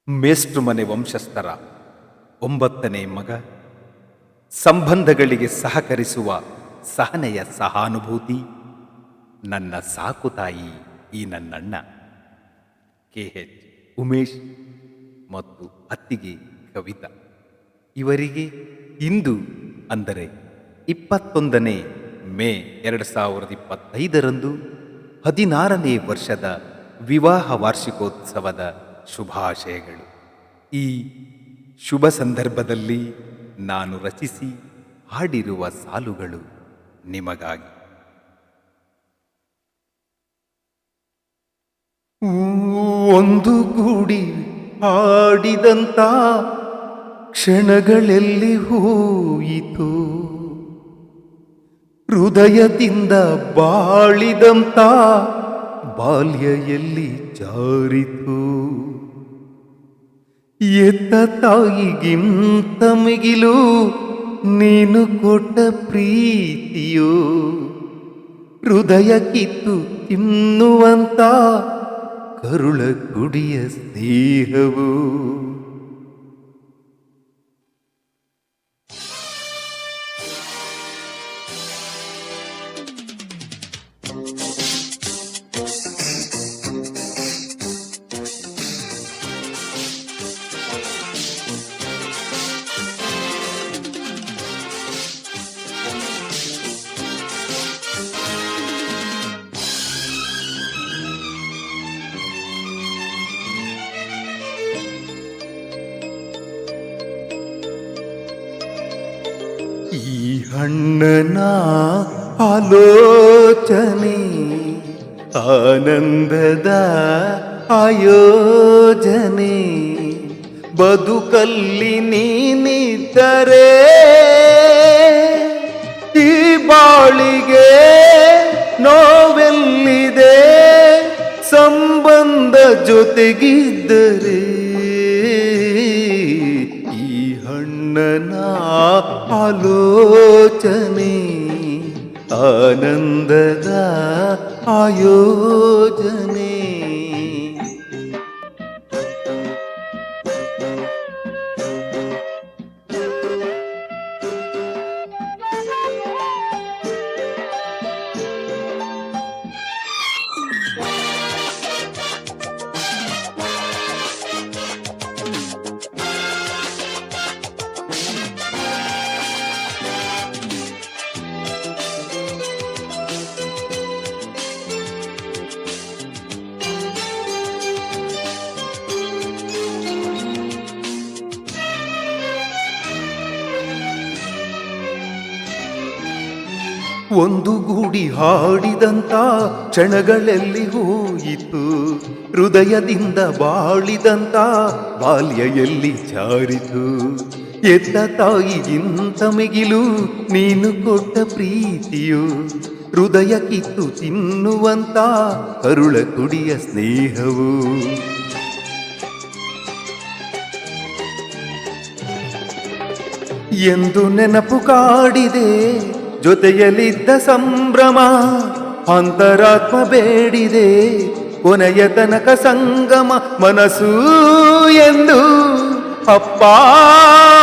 ಮೇಷ್ಟ್ರು ಮನೆ ವಂಶಸ್ಥರ 9ನೇ ಮಗ. ಸಂಬಂಧಗಳಿಗೆ ಸಹಕರಿಸುವ ಸಹನೆಯ ಸಹಾನುಭೂತಿ. ನನ್ನ ಸಾಕು ತಾಯಿ ಈ ನನ್ನಣ್ಣ KH ಉಮೇಶ್ ಮತ್ತು ಅತ್ತಿಗೆ ಕವಿತಾ. ಇವರಿಗೆ ಇಂದು ಅಂದರೆ 21ನೇ ಮೇ 2025ರಂದು 16ನೇ ವರ್ಷದ ವಿವಾಹ ವಾರ್ಷಿಕೋತ್ಸವದ ಶುಭಾಶಯಗಳು. ಈ ಶುಭ ಸಂದರ್ಭದಲ್ಲಿ ನಾನು ರಚಿಸಿ ಹಾಡಿರುವ ಸಾಲುಗಳು ನಿಮಗಾಗಿ. ಒಂದು ಗೂಡಿ ಹಾಡಿದಂತ ಕ್ಷಣಗಳೆಲ್ಲಿ ಹೋಯಿತು, ಹೃದಯದಿಂದ ಬಾಳಿದಂತ ಬಾಲ್ಯ ಎಲ್ಲಿ ಜಾರಿತು. ಎತ್ತ ತಾಯಿಗಿಂತ ಮಿಗಿಲು ನೀನು ಕೊಟ್ಟ ಪ್ರೀತಿಯೋ, ಹೃದಯ ಕಿತ್ತು ತಿನ್ನುವಂತ ಕರುಳ ಕುಡಿಯ ಸ್ನೇಹವು. ಈ ಹಣ್ಣನ ಆಲೋಚನೆ ಆನಂದದ ಆಯೋಜನೆ, ಬದುಕಲ್ಲಿ ನೀನಿದ್ದರೆ ಈ ಬಾಳಿಗೆ ನೋವೆಲ್ಲಿದೆ, ಸಂಬಂಧ ಜೊತೆಗಿದ್ದರೆ. ಈ ಹಣ್ಣನ ಆಲೋಚನೆ ಆನಂದದ ಆಯೋಜನೆ. ಒಂದು ಗೂಡಿ ಹಾಡಿದಂತ ಕ್ಷಣಗಳೆಲ್ಲಿ ಹೋಯಿತು, ಹೃದಯದಿಂದ ಬಾಳಿದಂತ ಬಾಲ್ಯ ಎಲ್ಲಿ ಜಾರಿತು. ಎತ್ತ ತಾಯಿಗಿಂತ ಮಿಗಿಲು ನೀನು ಕೊಟ್ಟ ಪ್ರೀತಿಯು, ಹೃದಯ ಕಿತ್ತು ತಿನ್ನುವಂತ ಕರುಳ ಕುಡಿಯ ಸ್ನೇಹವು. ಎಂದು ನೆನಪು ಕಾಡಿದೆ ಜೊತೆಯಲ್ಲಿದ್ದ ಸಂಭ್ರಮ, ಅಂತರಾತ್ಮ ಬೇಡಿದೆ ಕೊನೆಯ ತನಕ ಸಂಗಮ. ಮನಸ್ಸು ಎಂದು ಅಪ್ಪ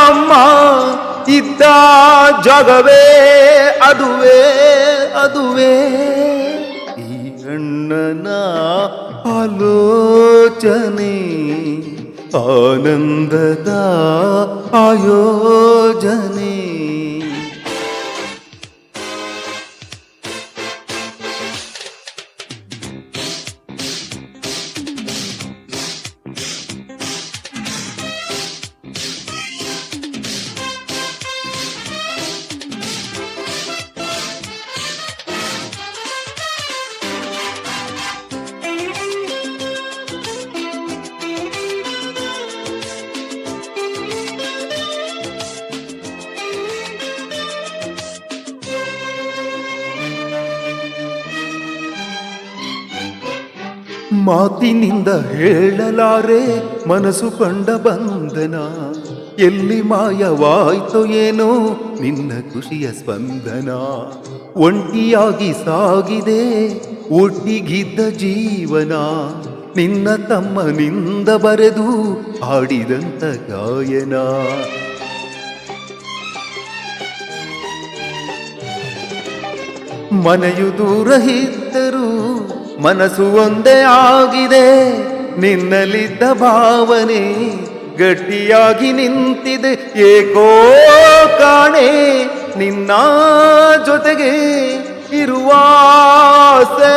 ಅಮ್ಮ ಇದ್ದ ಜಗವೇ ಅದುವೇ ಅದುವೇ. ಈ ಅಣ್ಣನ ಆಲೋಚನೆ ಆನಂದದ ಆಯೋಜನೆ. ಮಾತಿನಿಂದ ಹೇಳಲಾರೆ ಮನಸ್ಸು ಕಂಡ ಬಂಧನ, ಎಲ್ಲಿ ಮಾಯವಾಯ್ತೋ ಏನೋ ನಿನ್ನ ಖುಷಿಯ ಸ್ಪಂದನ. ಒಂಟಿಯಾಗಿ ಸಾಗಿದೆ ಒಟ್ಟಿಗಿದ್ದ ಜೀವನ, ನಿನ್ನ ತಮ್ಮನಿಂದ ಬರೆದು ಹಾಡಿದಂತ ಗಾಯನ. ಮನೆಯು ದೂರ ಇದ್ದರೂ ಮನಸ್ಸು ಒಂದೇ ಆಗಿದೆ, ನಿನ್ನಲ್ಲಿದ್ದ ಭಾವನೆ ಗಟ್ಟಿಯಾಗಿ ನಿಂತಿದೆ. ಏಕೋ ಕಾಣೆ ನಿನ್ನ ಜೊತೆಗೆ ಇರುವ ಆಸೆ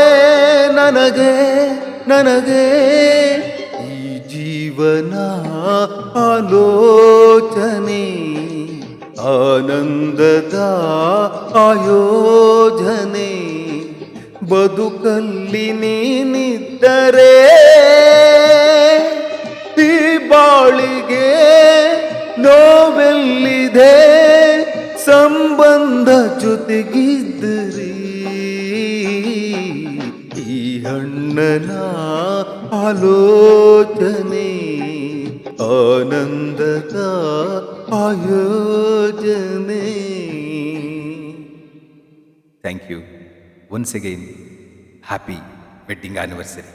ನನಗೆ ನನಗೆ. ಈ ಜೀವನ ಆಲೋಚನೆ, ಆನಂದದ ಆಯೋಜನೆ. ಬದುಕಲ್ಲಿ ನೀನಿದ್ದರೆ ಈ ಬಾಳಿಗೆ ನೋವೆಲ್ಲಿದೆ, ಸಂಬಂಧ ಜೊತೆಗಿದ್ದರೆ. ಈ ಅಣ್ಣನ ಆಲೋಚನೆ, ಆನಂದದ ಆಯೋಜನೆ. Thank you. Once again happy wedding anniversary.